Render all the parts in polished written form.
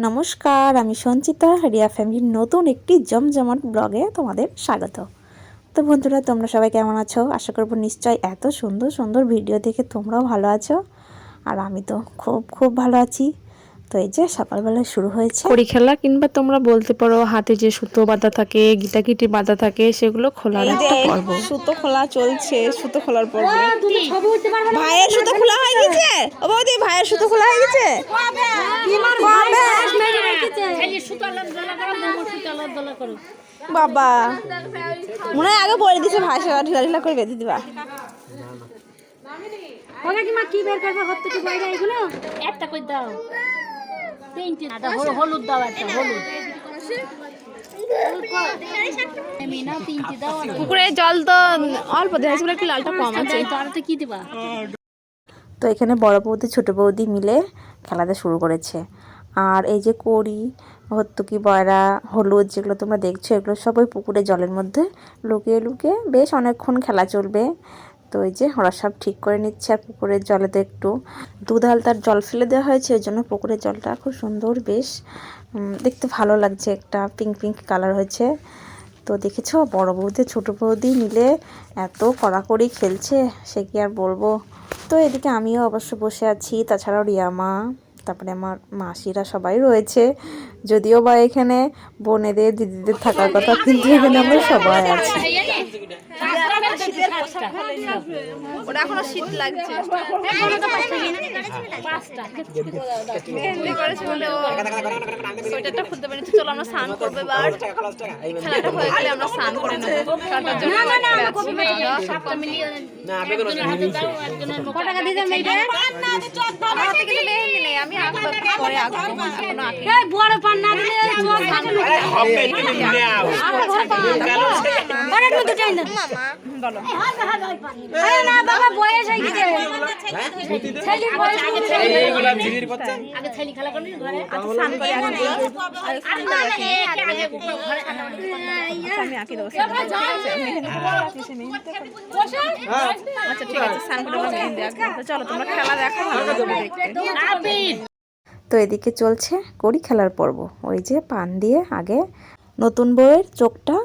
নমস্কার, আমি সঞ্চিতা। রিয়া ফ্যামিলির নতুন একটি জমজমাট ব্লগে তোমাদের স্বাগত। তো বন্ধুরা, তোমরা সবাই কেমন আছো? আশা করবো নিশ্চয়ই এত সুন্দর সুন্দর ভিডিও দেখে তোমরাও ভালো আছো, আর আমি তো খুব খুব ভালো আছি। তো এই যে সকালবেলায় শুরু হয়েছে কড়ি খেলা, কিংবা তোমরা বলতে পারো হাতে যে সুতো বাঁধা থাকে, গিটাগিটি বাঁধা থাকে, সেগুলো খোলার একটা পর্ব। সুতো খোলা চলছে, সুতো খোলার পর্ব। ভাইয়ের সুতো খোলা হয়ে গেছে। ও বৌদি, ভাইয়ের সুতো খোলা হয়ে গেছে। বাবা মনে হয় আগে বলে দিছে ভাই সেবা ঢিলা ঢিলা করে বেঁধে দিবা। কি বের করবো হাত থেকে বাইরে এগুলো একটা কই দাও, তিনটে হলুদ দাও, একটা হলুদ পুকুরে জল তো অল্প দেখাচ্ছি, একটু লালটা কম আছে। তো কি দিবা? তো এখানে বড় বৌদি ছোট বৌদি মিলে খেলাতে শুরু করেছে। আর এই যে কড়ি, হত্তুকি, বয়রা, হলুদ যেগুলো তোমরা দেখছো, এগুলো সব ওই পুকুরে জলের মধ্যে লুকিয়ে লুকিয়ে বেশ অনেকক্ষণ খেলা চলবে। তো এই যে ওরা সব ঠিক করে নিচ্ছে। আর পুকুরের জলেতে একটু দুধালতার জল ফেলে দেওয়া হয়েছে, ওই জন্য পুকুরের জলটা খুব সুন্দর, বেশ দেখতে ভালো লাগছে, একটা পিঙ্ক পিঙ্ক কালার হয়েছে। তো দেখেছো বড় বৌদি ছোট বৌদি মিলে এত কড়াকড়ি খেলছে, সে কি আর বলবো। তো এদিকে আমিও অবশ্য বসে আছি, তাছাড়াও রিয়া মা, তারপরে আমার মাসিরা সবাই রয়েছে। যদিও বা এখানে বোনেদের দিদিদের থাকার কথা, কিন্তু এখানে আমরা সবাই আছি। ওটা এখনো শীত লাগছে। সোয়েটারটা খুলতে পারি। চলো আমরা স্নান করবো এবার। খেলাটা হয়ে গেলে আমরা স্নান করে নেবো। আমি বড় পান না দিলে না বাবা, বয়স হয়ে গেছে। আচ্ছা ঠিক আছে, স্নান করে আমরা মেহেন্দি আঁকবো। চলো তোমরা খেলা দেখো, ভালো লাগবে দেখতে। তো এদিকে চলছে কড়ি খেলার পর্ব। ওই যে পান দিয়ে আগে নতুন বউয়ের চোখটা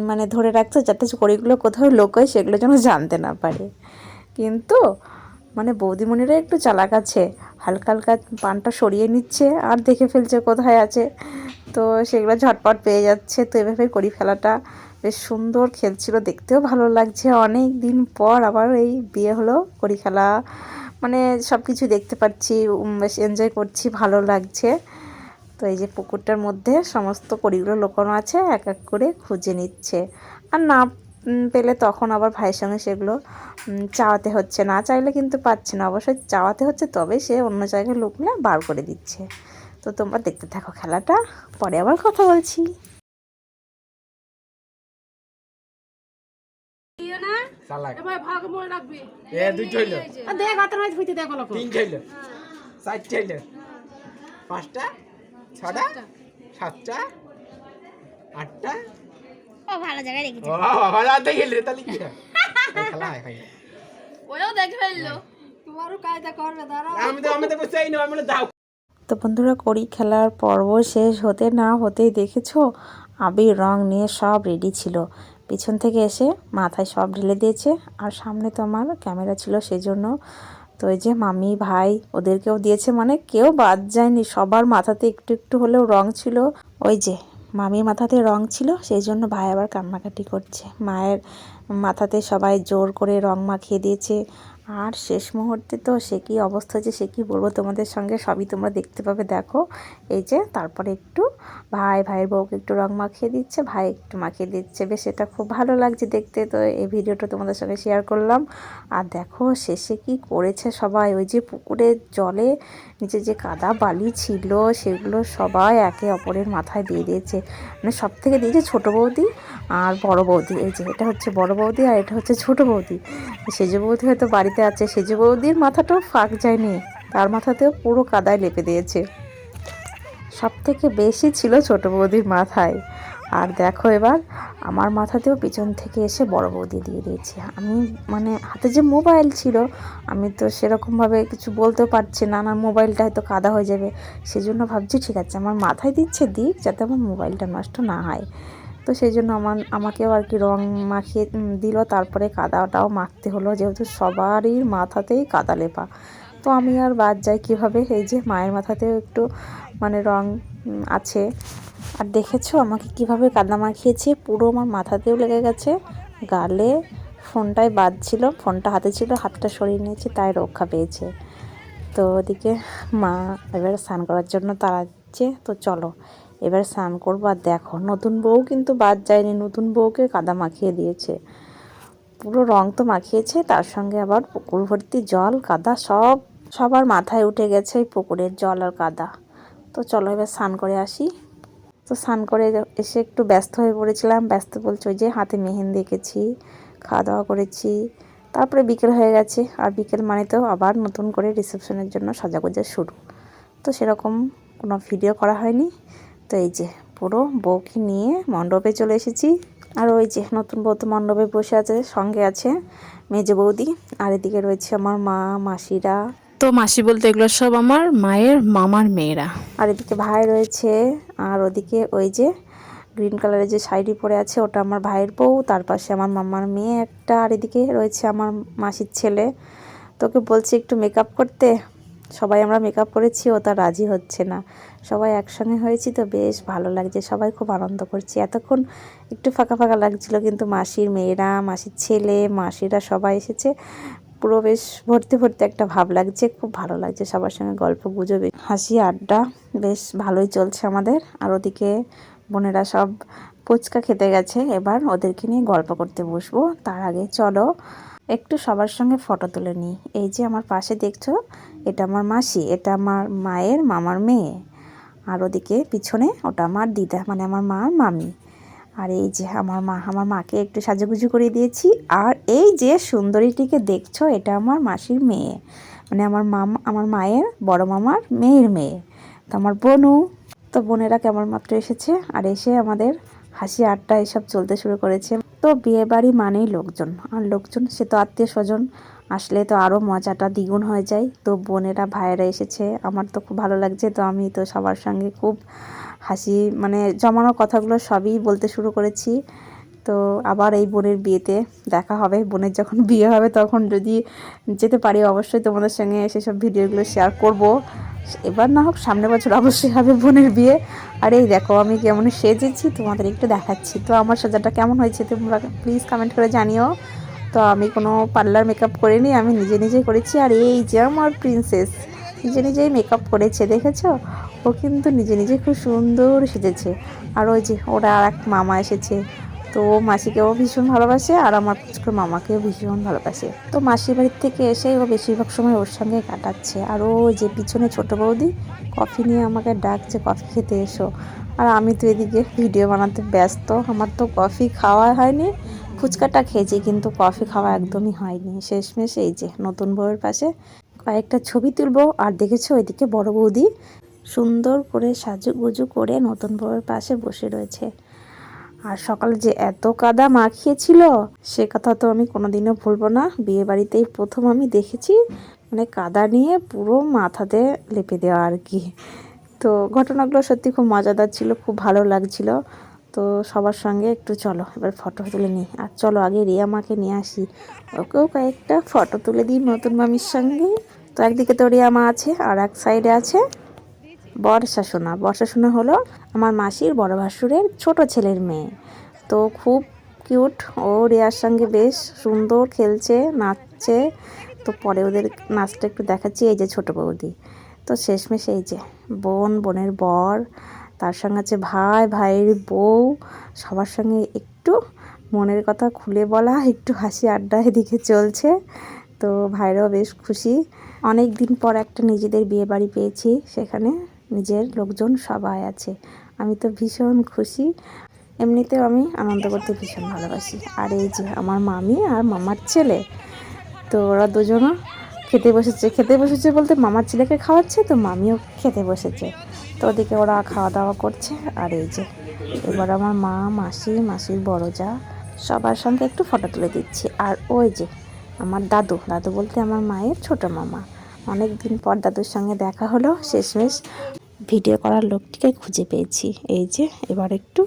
মানে ধরে রাখছে, যাতে কড়িগুলো কোথাও লোকোয়, সেগুলো যেন জানতে না পারে। কিন্তু মানে বৌদিমণিরা একটু চালাক আছে, হালকা হালকা পানটা সরিয়ে নিচ্ছে আর দেখে ফেলছে কোথায় আছে। তো সেগুলো ঝটপট পেয়ে যাচ্ছে। তো এভাবে কড়ি খেলাটা বেশ সুন্দর খেলছিল, দেখতেও ভালো লাগছে। অনেক দিন পর আবার এই বিয়ে হলো, কড়ি খেলা মানে সব কিছু দেখতে পাচ্ছি, বেশ এনজয় করছি, ভালো লাগছে। তো এই যে পুকুরটার মধ্যে সমস্ত কড়িগুলো লুকানো আছে, এক এক করে খুঁজে নিচ্ছে। আর না পেলে তখন আবার ভাইয়ের সঙ্গে সেগুলো চাওয়াতে হচ্ছে, না চাইলে কিন্তু পাচ্ছে না, অবশ্যই চাওয়াতে হচ্ছে, তবে সে অন্য জায়গায় লুকলে বার করে দিচ্ছে। তো তোমরা দেখতে থাকো খেলাটা, পরে আবার কথা বলছি। পাঁচটা, ছটা, সাতটা, আটটা। ও ভালো জায়গায় রেখেছে। ও ভালো দেখে রে, তাহলে কি হয়? খেলা হয়। ওও দেখে ফেললো। তোমারও কায়দা করবে, দাঁড়াও। আমি তো বুঝতেই না, আমি দাও। তো বন্ধুরা, কড়ি খেলার পর্ব শেষ হতে না হতেই দেখেছো আবির রং নিয়ে সব রেডি ছিল। পিছন থেকে এসে মাথায় সব ঢেলে দিয়েছে, আর সামনে তো আমার ক্যামেরা ছিল সেজন্য। তো এই যে মামি ভাই ওদেরকেও দিয়েছে, মানে কেউ বাদ যায়নি, সবার মাথাতে একটু একটু হলেও রং ছিল। ওই যে মামির মাথাতে রং ছিল, সেই জন্য ভাই আবার কান্নাকাটি করছে। মায়ের মাথাতে সবাই জোর করে রং মাখিয়ে দিয়েছে। আর শেষ মুহূর্তে তো সে কী অবস্থা হয়েছে, সে কী বলবো তোমাদের সঙ্গে, সবই তোমরা দেখতে পাবে। দেখো এই যে তারপরে একটু ভাইয়ের বউকে একটু রং মাখিয়ে দিচ্ছে, ভাই একটু মাখিয়ে দিচ্ছে, বেশ এটা খুব ভালো লাগছে দেখতে। তো এই ভিডিওটা তোমাদের সঙ্গে শেয়ার করলাম। আর দেখো শেষে কি করেছে সবাই, ওই যে পুকুরের জলে নিচে যে কাদা বালি ছিল, সেগুলো সবাই একে অপরের মাথায় দিয়ে দিয়েছে। মানে সব থেকে দিয়েছে ছোটো বৌদি আর বড় বৌদি। এই যে এটা হচ্ছে বড় বৌদি আর এটা হচ্ছে ছোট বৌদি। সেজ বৌদি হয়তো বাড়িতে আছে, সেজ বৌদির মাথাটাও ফাঁক যায়নি, তার মাথাতেও পুরো কাদায় লেপে দিয়েছে। সব থেকে বেশি ছিল ছোট বৌদির মাথায়। আর দেখো এবার আমার মাথাতেও পিছন থেকে এসে বড় বৌদি দিয়ে দিয়েছে। আমি মানে হাতে যে মোবাইল ছিল আমি তো সেরকমভাবে কিছু বলতেও পারছি না, না মোবাইলটা হয়তো কাদা হয়ে যাবে, সেজন্য ভাবছি ঠিক আছে আমার মাথায় দিচ্ছে দিক, যাতে আমার মোবাইলটা নষ্ট না হয়। তো সেই জন্য আমাকেও আর কি রং মাখিয়ে দিল, তারপরে কাদাটাও মাখতে হলো, যেহেতু সবারই মাথাতেই কাদা লেপা। তো আমি আর বাদ যাই কীভাবে, এই যে মায়ের মাথাতেও একটু মানে রং আছে। আর দেখেছো আমাকে কিভাবে কাদা মাখিয়েছে, পুরো আমার মাথাতেও লেগে গেছে, গালে। ফোনটাই বাজছিল, ফোনটা হাতে ছিল, হাতটা সরিয়ে নিয়েছি তাই রক্ষা পেয়েছে। তো ওদিকে মা এবার স্নান করার জন্য তাড়াচ্ছে, তো চলো এবার স্নান করবো। আর দেখো নতুন বউ কিন্তু বাদ যায়নি, নতুন বউকে কাদা মাখিয়ে দিয়েছে, পুরো রং তো মাখিয়েছে, তার সঙ্গে আবার পুকুর ভর্তি জল কাদা সবার মাথায় উঠে গেছে এই পুকুরের জল আর কাদা। তো চলো এবার স্নান করে আসি। তো স্নান করে এসে একটু ব্যস্ত হয়ে পড়েছিলাম, ব্যস্ত বলছে ওই যে হাতে মেহেন্দি এঁকেছি, খাওয়া দাওয়া করেছি, তারপরে বিকেল হয়ে গেছে। আর বিকেল মানে তো আবার নতুন করে রিসেপশনের জন্য সাজাগোজা শুরু। তো সেরকম কোনো ভিডিও করা হয়নি। তো এই যে পুরো বউকে নিয়ে মণ্ডপে চলে এসেছি। আর ওই যে নতুন বউ তো মণ্ডপে বসে আছে, সঙ্গে আছে মেজো বৌদি, আর এদিকে রয়েছে আমার মা, মাসিরা। তো মাসি বলতে এগুলো সব আমার মায়ের মামার মেয়েরা। আর এদিকে ভাই রয়েছে, আর ওদিকে ওই যে গ্রিন কালারের যে শাড়ি পরে আছে ওটা আমার ভাইয়ের বউ, তার পাশে আমার মামার মেয়ে একটা, আর এদিকে রয়েছে আমার মাসির ছেলে। তোকে বলছি একটু মেকআপ করতে, সবাই আমরা মেকআপ করেছি, ও তা রাজি হচ্ছে না। সবাই একসঙ্গে হয়েছি তো বেশ ভালো লাগছে, সবাই খুব আনন্দ করছি। এতক্ষণ একটু ফাঁকা ফাঁকা লাগছিল, কিন্তু মাসির মেয়েরা, মাসির ছেলে, মাসিরা সবাই এসেছে, পুরো বেশ ভর্তি ভর্তি একটা ভাব লাগছে, খুব ভালো লাগছে। সবার সঙ্গে গল্প গুজব হাসি আড্ডা বেশ ভালোই চলছে আমাদের। আর ওদিকে বোনেরা সব ফুচকা খেতে গেছে, এবার ওদেরকে নিয়ে গল্প করতে বসবো। তার আগে চলো একটু সবার সঙ্গে ফটো তুলে নিই। এই যে আমার পাশে দেখছো, এটা আমার মাসি, এটা আমার মায়ের মামার মেয়ে, আর ওদিকে পিছনে ওটা আমার দিদা, মানে আমার মার মামি। আর এই যে আমার মাকে একটু সাজুগুজু করে দিয়েছি। আর এই যে সুন্দরীটিকে দেখছো, এটা আমার মাসির মেয়ে, মানে আমার মায়ের বড় মামার মেয়ের মেয়ে, তো আমার বোনু। তো বোনেরা কেবলমাত্র এসেছে, আর এসে আমাদের হাসি আড্ডা এসব চলতে শুরু করেছে। তো বিয়ে বাড়ি মানেই লোকজন, আর লোকজন সে তো আত্মীয় স্বজন আসলে তো আরও মজাটা দ্বিগুণ হয়ে যায়। তো বোনেরা ভাইয়েরা এসেছে, আমার তো খুব ভালো লাগছে। তো আমি তো সবার সঙ্গে খুব হাসি মানে জমানো কথাগুলো সবই বলতে শুরু করেছি। তো আবার এই বোনের বিয়েতে দেখা হবে, বোনের যখন বিয়ে হবে তখন যদি যেতে পারি অবশ্যই তোমাদের সঙ্গে সেসব ভিডিওগুলো শেয়ার করব। এবার না হোক সামনের বছর অবশ্যই হবে বোনের বিয়ে। আর এই দেখো আমি কেমন সেজেছি তোমাদের একটু দেখাচ্ছি। তো আমার সাজাটা কেমন হয়েছে তোমরা প্লিজ কমেন্ট করে জানিও। তো আমি কোনো পার্লার মেকআপ করিনি, আমি নিজে নিজেই করেছি। আর এই যে আমার প্রিন্সেস নিজে নিজেই মেকআপ করেছে, দেখেছো? ও কিন্তু নিজে নিজে খুব সুন্দর সেজেছে। আর ওই যে ওরা আর এক মামা এসেছে, তো মাসিকেও ভীষণ ভালোবাসে, আর আমার মামাকেও ভীষণ ভালোবাসে। তো মাসির বাড়ির থেকে এসে ও বেশিরভাগ সময় ওর সঙ্গে কাটাচ্ছে। আর ও যে পিছনে ছোট বৌদি কফি নিয়ে আমাকে ডাকছে, কফি খেতে এসো। আর আমি তো এদিকে ভিডিও বানাতে ব্যস্ত, আমার তো কফি খাওয়া হয়নি, ফুচকাটা খেয়েছি কিন্তু কফি খাওয়া একদমই হয়নি। শেষমেশ এই যে নতুন বউয়ের পাশে কয়েকটা ছবি তুলবো। আর দেখেছো ওইদিকে বড় বৌদি সুন্দর করে সাজুগুজু করে নতুন বউয়ের পাশে বসে রয়েছে। আর সকালে যে এত কাদা মাখিয়েছিল সে কথা তো আমি কোনোদিনও ভুলবো না। বিয়ে বাড়িতেই প্রথম আমি দেখেছি মানে কাদা নিয়ে পুরো মাথাতে লেপে দেওয়া আর কি। তো ঘটনাগুলো সত্যি খুব মজাদার ছিল, খুব ভালো লাগছিল। তো সবার সঙ্গে একটু চলো এবার ফটো তুলে নিই। আর চলো আগে রিয়া মাকে নিয়ে আসি, ওকেও কয়েকটা ফটো তুলে দিই নতুন মামির সঙ্গে। তো একদিকে তো রিয়া মা আছে, আর এক সাইডে আছে বর্ষাসোনা। বর্ষাসোনা হলো আমার মাসির বড় ভাসুরের ছোট ছেলের মেয়ে। তো খুব কিউট, ও রিয়ার সঙ্গে বেশ সুন্দর খেলছে, নাচছে। তো পরে ওদের নাচটা একটু দেখাচ্ছি। এই যে ছোট বৌদি, তো শেষমেশ এই যে বোনের বর, তার সঙ্গে আছে ভাইয়ের বউ, সবার সঙ্গে একটু মনের কথা খুলে বলা, একটু হাসি আড্ডা এদিকে চলছে। তো ভাইরাও বেশ খুশি, অনেক দিন পর একটা নিজেদের বিয়ে বাড়ি পেয়েছি, সেখানে নিজের লোকজন সবাই আছে। আমি তো ভীষণ খুশি, এমনিতেও আমি আনন্দ করতে ভীষণ ভালোবাসি। আর এই যে আমার মামি আর মামার ছেলে, তো ওরা দুজনও খেতে বসেছে বলতে মামার ছেলেকে খাওয়াচ্ছে, তো মামিও খেতে বসেছে। তো তো ওদিকে ওরা খাওয়া দাওয়া করছে। আর এই যে এবার আমার মা, মাসি, মাসির বড় যা সবার সঙ্গে একটু ফটো তুলে দিচ্ছি। আর ওই যে আমার দাদু, দাদু বলতে আমার মায়ের ছোট মামা। অনেক দিন পর দাদুর সঙ্গে দেখা হলো, শেষমেশ ভিডিও করার লোকটিকে খুঁজে পেয়েছি। এই যে এবার একটু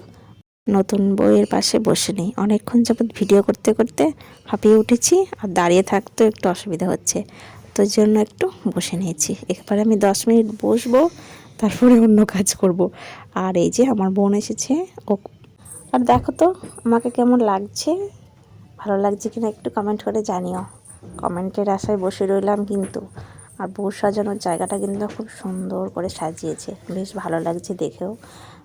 নতুন বউয়ের পাশে বসে নেই। অনেকক্ষণ যাবৎ ভিডিও করতে করতে হাঁপিয়ে উঠেছি, আর দাঁড়িয়ে থাকতেও একটু অসুবিধা হচ্ছে, তো জন্য একটু বসে নিয়েছি। এবারে আমি 10 মিনিট বসবো, তারপরে অন্য কাজ করব। আর এই যে আমার বোন এসেছে, ও আর দেখো তো আমাকে কেমন লাগছে, ভালো লাগছে কিনা একটু কমেন্ট করে জানিও। কমেন্টের আশায় বসে রইলাম কিন্তু। আর বউ সাজানোর জায়গাটা কিন্তু খুব সুন্দর করে সাজিয়েছে, বেশ ভালো লাগছে দেখেও।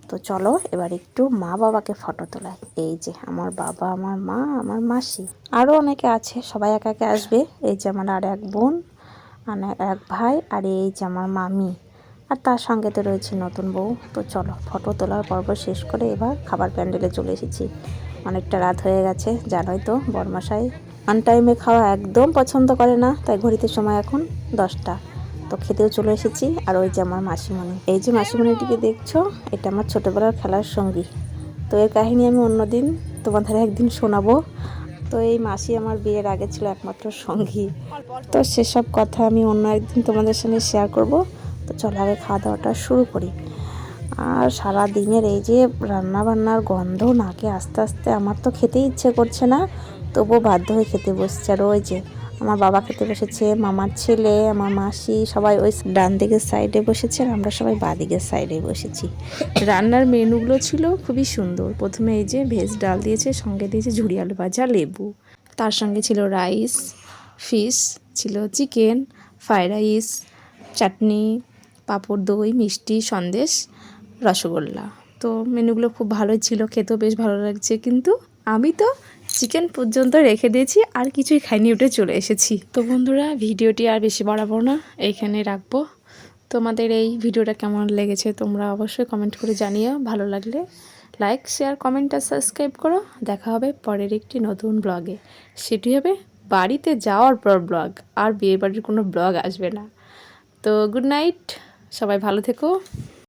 তো চলো এবার একটু মা বাবাকে ফটো তোলাই। এই যে আমার বাবা, আমার মা, আমার মাসি, আরও অনেকে আছে, সবাই একা একা আসবে। এই যে আমার আর এক বোন, আর এক ভাই, আর এই যে আমার মামি, আর তার সঙ্গে তো রয়েছে নতুন বউ। তো চলো ফটো তোলার পর্ব শেষ করে এবার খাবার প্যান্ডেলে চলে এসেছি। অনেকটা রাত হয়ে গেছে, জানোই তো বরমশাই অন টাইমে খাওয়া একদম পছন্দ করে না, তাই ঘড়িতে সময় এখন 10টা। তো খেতেও চলে এসেছি। আর ওই যে আমার মাসিমণি, এই যে মাসিমণিটিকে দেখছো, এটা আমার ছোটোবেলার খেলার সঙ্গী। তো এর কাহিনী আমি অন্যদিন তোমাদের একদিন শোনাবো। তো এই মাসি আমার বিয়ের আগে ছিল একমাত্র সঙ্গী। তো সেসব কথা আমি অন্য একদিন তোমাদের সঙ্গে শেয়ার করব। তো চলো আগে খাওয়া দাওয়াটা শুরু করি। আর সারা দিনের এই যে রান্না বান্নার গন্ধ নাকে আস্তে আস্তে আমার তো খেতেই ইচ্ছে করছে না, তবুও বাধ্য হয়ে খেতে বসছে। আর ওই যে আমার বাবা খেতে বসেছে, মামার ছেলে, আমার মাসি, সবাই ওই ডান দিকের সাইডে বসেছে, আর আমরা সবাই বাঁ দিকের সাইডে বসেছি। রান্নার মেনুগুলো ছিল খুবই সুন্দর। প্রথমে এই যে ভেজ ডাল দিয়েছে, সঙ্গে দিয়েছে ঝুরি আলু ভাজা, লেবু, তার সঙ্গে ছিল রাইস, ফিশ, ছিল চিকেন, ফ্রাইড রাইস, চাটনি, পাঁপড়, দই, মিষ্টি, সন্দেশ, রসগোল্লা। তো মেনুগুলো খুব ভালোই ছিল, খেতেও বেশ ভালো লাগছে। কিন্তু আমি তো চিকেন পর্যন্ত রেখে দিয়েছি, আর কিছুই খাইনি, উঠে চলে এসেছি। তো বন্ধুরা, ভিডিওটি আর বেশি বাড়াবো না, এইখানে রাখবো। তোমাদের এই ভিডিওটা কেমন লেগেছে তোমরা অবশ্যই কমেন্ট করে জানিও। ভালো লাগলে লাইক, শেয়ার, কমেন্ট আর সাবস্ক্রাইব করো। দেখা হবে পরের একটি নতুন ব্লগে। সেটি হবে বাড়িতে যাওয়ার পর ব্লগ, আর বিয়ে বাড়ির কোনো ব্লগ আসবে না। তো গুড নাইট, সবাই ভালো থেকো।